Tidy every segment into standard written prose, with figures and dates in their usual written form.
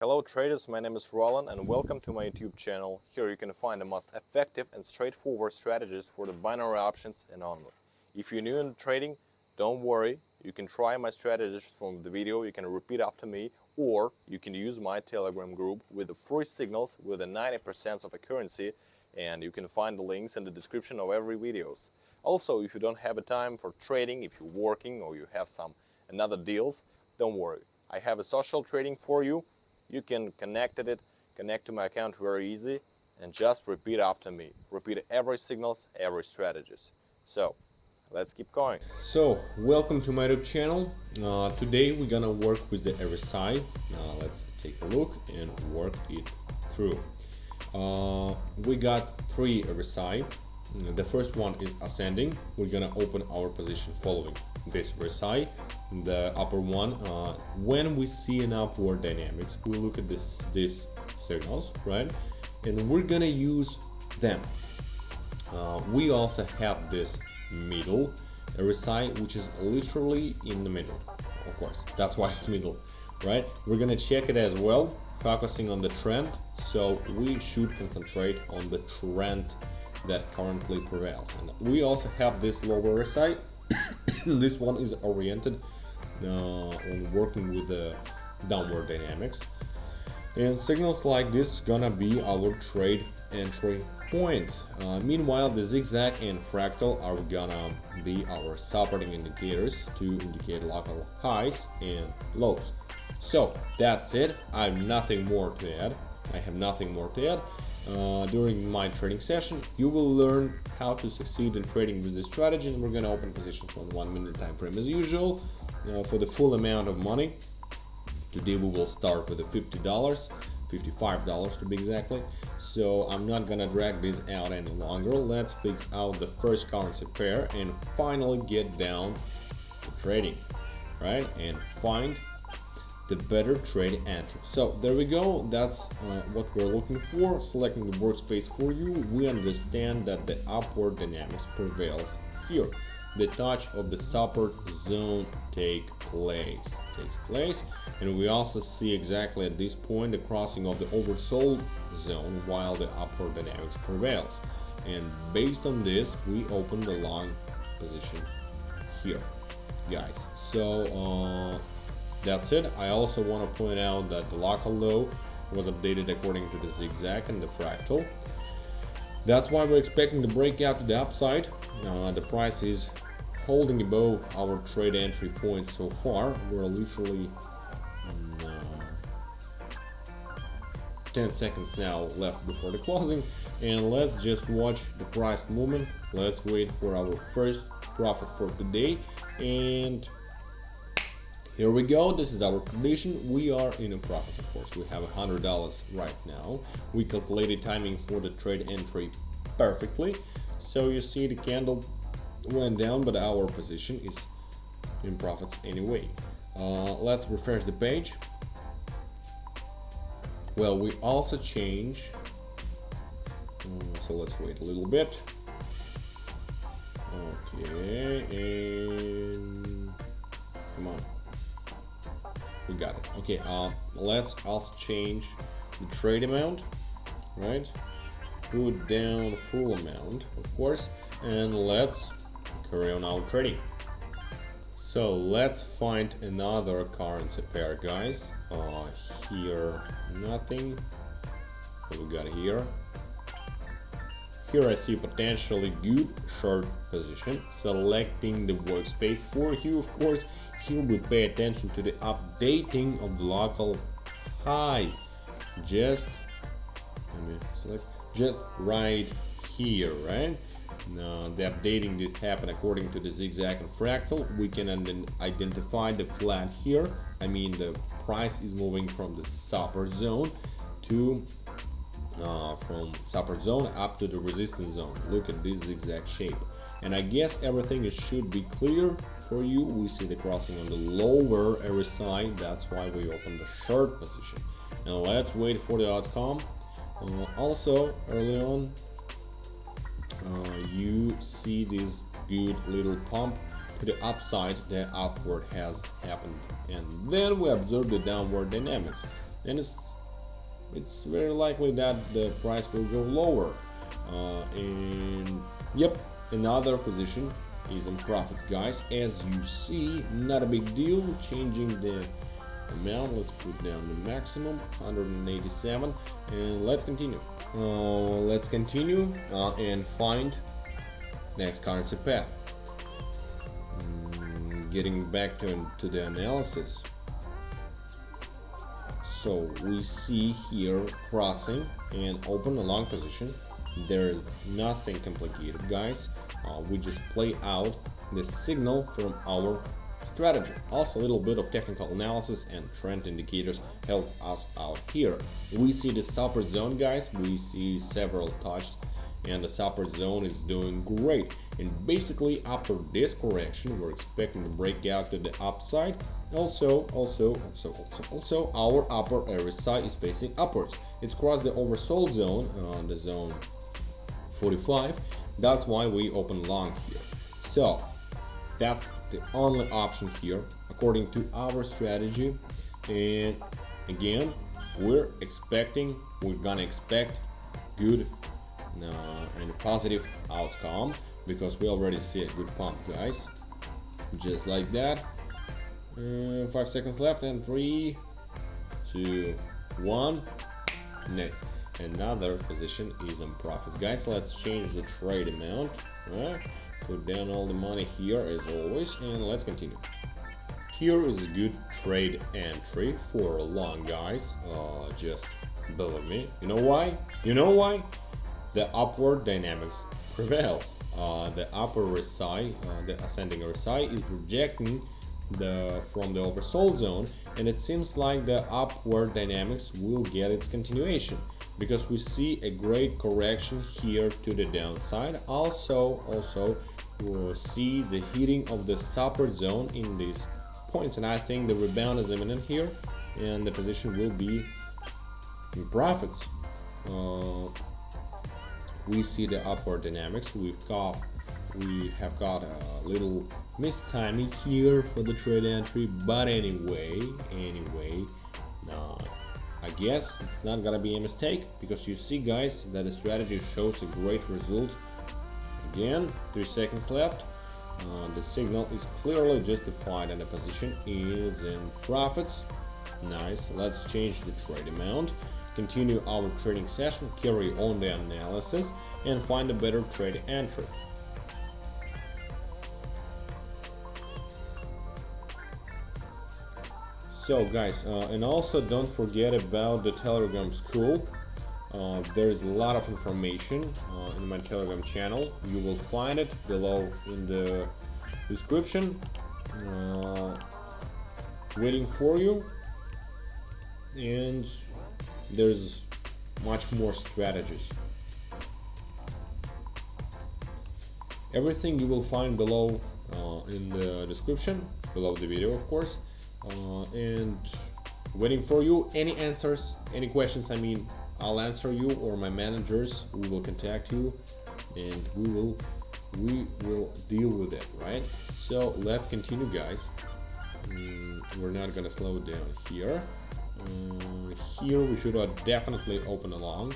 Hello traders, my name is Roland and welcome to my YouTube channel. Here you can find the most effective and straightforward strategies for the binary options and onward. If you're new in trading, don't worry, you can try my strategies from the video, you can repeat after me, or you can use my Telegram group with the free signals with a 90% of accuracy, and you can find the links in the description of every videos. Also, if you don't have a time for trading, if you're working or you have some another deals, don't worry. I have a social trading for you. You can connect to my account very easy and just repeat after me. Repeat every signals, every strategies. So, let's keep going. So, welcome to my YouTube channel. Today we're gonna work with the RSI. Let's take a look and work it through. We got 3 RSI. The first one is ascending. We're gonna open our position following this RSI, the upper one. When we see an upward dynamics, we look at these signals, right? And we're gonna use them. We also have this middle RSI, which is literally in the middle. Of course, that's why it's middle, right? We're gonna check it as well, focusing on the trend. So we should concentrate on the trend that currently prevails. And we also have this lower RSI. This one is oriented on working with the downward dynamics, and signals like this gonna be our trade entry points. Meanwhile, the zigzag and fractal are gonna be our supporting indicators to indicate local highs and lows. So that's it. I have nothing more to add. During my trading session, you will learn how to succeed in trading with this strategy, and we're going to open positions on 1 minute time frame as usual for the full amount of money. Today we will start with the $50, $55 to be exactly. So I'm not going to drag this out any longer. Let's pick out the first currency pair and finally get down to trading, right? And find the better trade entry. So there we go. That's what we're looking for. Selecting the workspace for you, we understand that the upward dynamics prevails here. The touch of the support zone takes place, and we also see exactly at this point the crossing of the oversold zone while the upward dynamics prevails. And based on this, we open the long position here, guys. So that's it. I also want to point out that the local low was updated according to the zigzag and the fractal. That's why we're expecting the breakout to the upside. The price is holding above our trade entry point so far. We're literally 10 seconds now left before the closing, and let's just watch the price movement. Let's wait for our first profit for today, and here we go. This is our prediction. We are in a profit, of course. We have $100 right now. We calculated timing for the trade entry perfectly. So you see the candle went down, but our position is in profits anyway. Let's refresh the page. Well, we also change. So let's wait a little bit. Okay, and come on. We got it. Okay, let's also change the trade amount, right? Put down full amount, of course, and let's carry on our trading. So let's find another currency pair, guys. Here, nothing. What we got here? Here I see potentially good short position. Selecting the workspace for you, of course. Here we pay attention to the updating of the local high. Just right here, right? Now the updating did happen according to the zigzag and fractal. We can identify the flat here. I mean, the price is moving from the support zone to from support zone up to the resistance zone. Look at this zigzag shape, and I guess everything should be clear for you. We see the crossing on the lower RSI. That's why we open the short position, and let's wait for the outcome. Also early on, you see this good little pump to the upside. The upward has happened, and then we observe the downward dynamics. and it's very likely that the price will go lower. And yep, another position is in profits, guys. As you see, not a big deal. Changing the amount, let's put down the maximum 187, and let's continue. And find next currency pair. Getting back to the analysis. So we see here crossing and open a long position. There's nothing complicated, guys. We just play out the signal from our strategy. Also, a little bit of technical analysis and trend indicators help us out here. We see the support zone, guys. We see several touched, and the support zone is doing great. And basically, after this correction, we're expecting the breakout to the upside. Also, our upper RSI is facing upwards. It's crossed the oversold zone, the zone 45. That's why we open long here. So that's the only option here according to our strategy. And again, we're gonna expect good and positive outcome, because we already see a good pump, guys. Just like that. 5 seconds left, and 3, 2, 1. Nice. Another position is in profits, guys. Let's change the trade amount. Right? Put down all the money here as always, and let's continue. Here is a good trade entry for a long, guys. Just believe me. You know why? The upward dynamics prevails. The upper RSI, the ascending RSI, is rejecting from the oversold zone, and it seems like the upward dynamics will get its continuation, because we see a great correction here to the downside. Also we'll see the hitting of the support zone in these points, and I think the rebound is imminent here, and the position will be in profits. We see the upward dynamics. We have got a little mistiming here for the trade entry, but anyway, I guess it's not gonna be a mistake, because you see, guys, that the strategy shows a great result. Again, 3 seconds left. The signal is clearly justified, and the position is in profits. Nice. Let's change the trade amount, continue our trading session, carry on the analysis, and find a better trade entry. So, guys, and also don't forget about the Telegram school. There's a lot of information in my Telegram channel. You will find it below in the description, waiting for you. And there's much more strategies. Everything you will find below in the description, below the video, of course. And waiting for you. Any answers, any questions, I'll answer you, or my managers, we will contact you, and we will deal with it, right? So let's continue, guys. We're not gonna slow down here. Here we should definitely open along.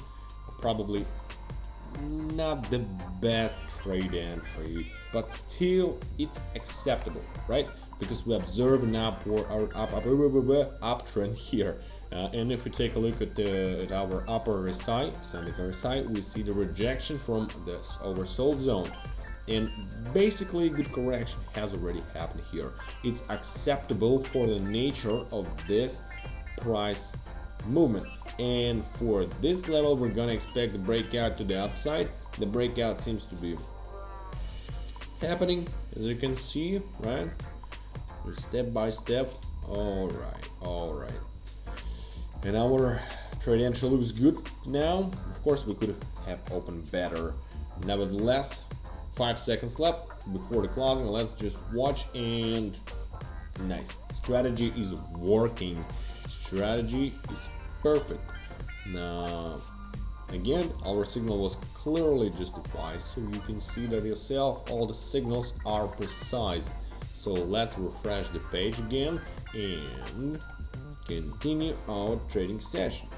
Probably not the best trade entry, but still it's acceptable, right? Because we observe an uptrend here. And if we take a look at our upper RSI, ascending RSI, we see the rejection from the oversold zone. And basically, good correction has already happened here. It's acceptable for the nature of this price movement. And for this level, we're gonna expect the breakout to the upside. The breakout seems to be happening, as you can see, right? Step by step. All right. And our trade entry looks good now. Of course, we could have opened better. Nevertheless, 5 seconds left before the closing. Let's just watch, and nice. Strategy is working. Strategy is perfect. Now, again, our signal was clearly justified, so you can see that yourself. All the signals are precise. So let's refresh the page again, and continue our trading session.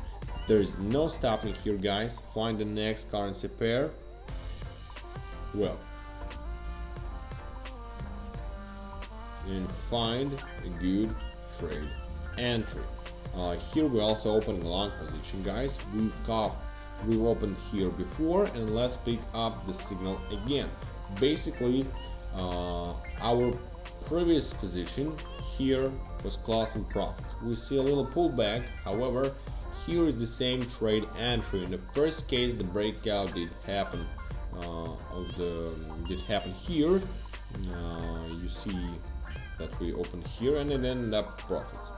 There is no stopping here, guys. Find the next currency pair. Well, and find a good trade entry. Here we also open a long position, guys. We've opened here before, and let's pick up the signal again. Basically, our previous position here was closed in profit. We see a little pullback. However, here is the same trade entry. In the first case, the breakout did happen. Did happen here. You see that we opened here and it ended up profits.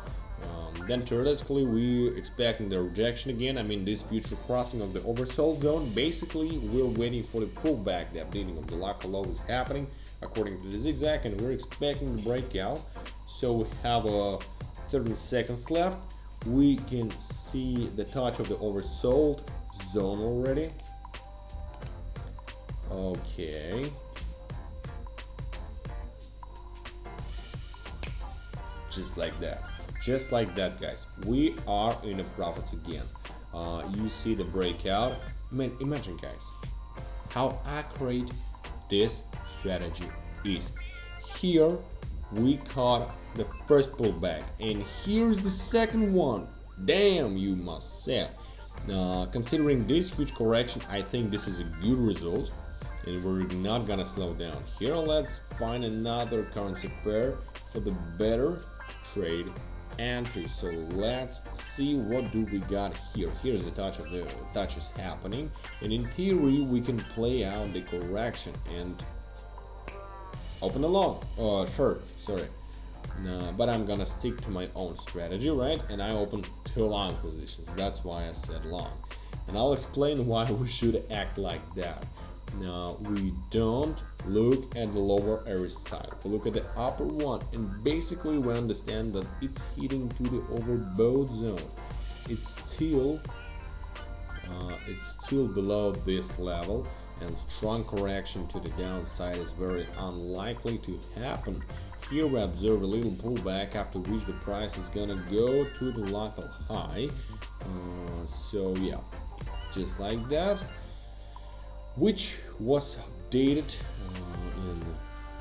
Then theoretically we expecting the rejection again. I mean, this future crossing of the oversold zone. Basically, we're waiting for the pullback. The updating of the local low is happening according to the zigzag, and we're expecting the breakout. So we have 30 seconds left. We can see the touch of the oversold zone already. Okay. Just like that. Just like that, guys. We are in the profits again. You see the breakout. Man, imagine, guys, how accurate this strategy is. Here we caught the first pullback, and here's the second one. Damn, you must say. Considering this huge correction, I think this is a good result, and we're not gonna slow down. Here, let's find another currency pair for the better trade entry. So let's see what do we got here. Here's the touch is happening, and in theory we can play out the correction and open a long. Short, sorry. But I'm gonna stick to my own strategy, right? And I open 2 long positions. That's why I said long, and I'll explain why we should act like that. Now, we don't look at the lower RSI, we look at the upper one, and basically we understand that it's hitting to the overbought zone. It's still below this level, and strong correction to the downside is very unlikely to happen. Here we observe a little pullback, after which the price is gonna go to the local high. So yeah, just like that, which was updated in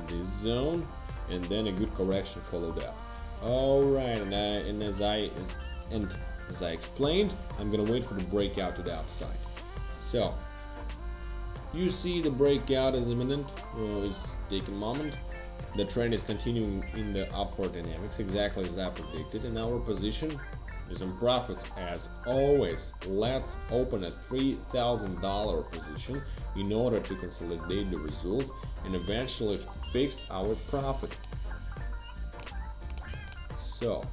this zone, and then a good correction followed up. All right, and as I explained, I'm gonna wait for the breakout to the upside. So you see the breakout is imminent, it's taking a moment. The trend is continuing in the upward dynamics, exactly as I predicted, and our position is on profits as always. Let's open a $3,000 position in order to consolidate the result and eventually fix our profit. So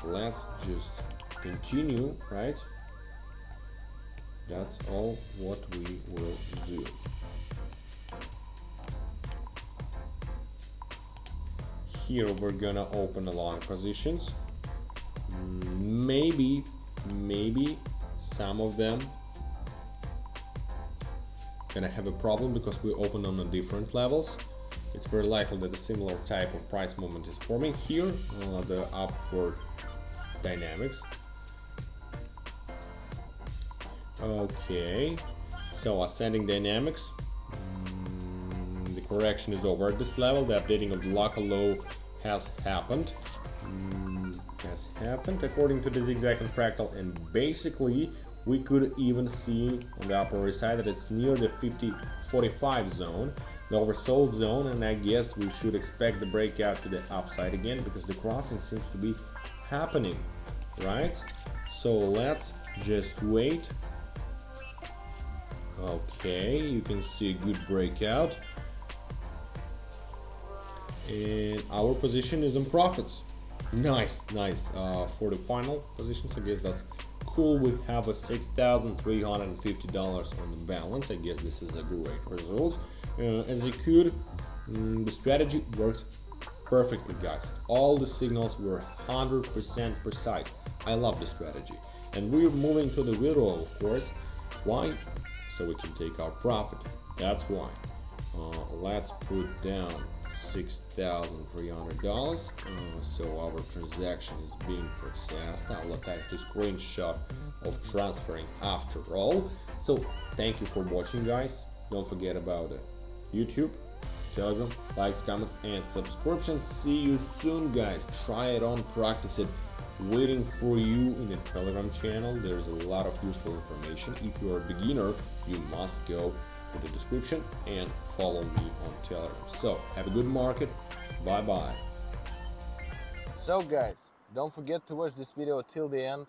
let's just continue, right? That's all what we will do. Here we're gonna open the long positions. Maybe some of them gonna have a problem because we open on the different levels. It's very likely that a similar type of price movement is forming here, the upward dynamics. Okay, so ascending dynamics. The correction is over at this level. The updating of the local low has happened. According to the zigzag and fractal, and basically we could even see on the upper right side that it's near the 50-45 zone, the oversold zone, and I guess we should expect the breakout to the upside again because the crossing seems to be happening, right? So let's just wait. Okay, you can see a good breakout, and our position is in profits. Nice. For the final positions, I guess that's cool. We have a $6,350 on the balance. I guess this is a great result. As you could, the strategy works perfectly, guys. All the signals were 100% precise. I love the strategy, and we're moving to the withdrawal, of course. Why? So we can take our profit. That's why. Let's put down $6,300. So our transaction is being processed. I will attach the screenshot of transferring after all. So thank you for watching, guys. Don't forget about YouTube, Telegram, likes, comments, and subscriptions. See you soon, guys. Try it on, practice it. Waiting for you in the Telegram channel. There's a lot of useful information. If you're a beginner, you must go to the description and follow me on Telegram. So have a good market. Bye bye. So guys, don't forget to watch this video till the end.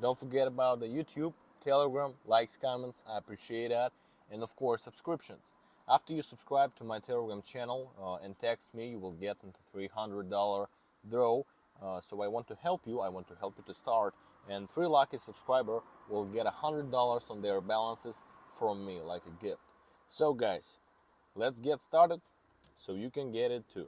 Don't forget about the YouTube, Telegram, likes, comments, I appreciate that, and of course subscriptions. After you subscribe to my Telegram channel and text me, you will get into $300 draw. So I want to help you. I want to help you to start, and 3 lucky subscriber will get $100 on their balances from me, like a gift. So guys, let's get started so you can get it too.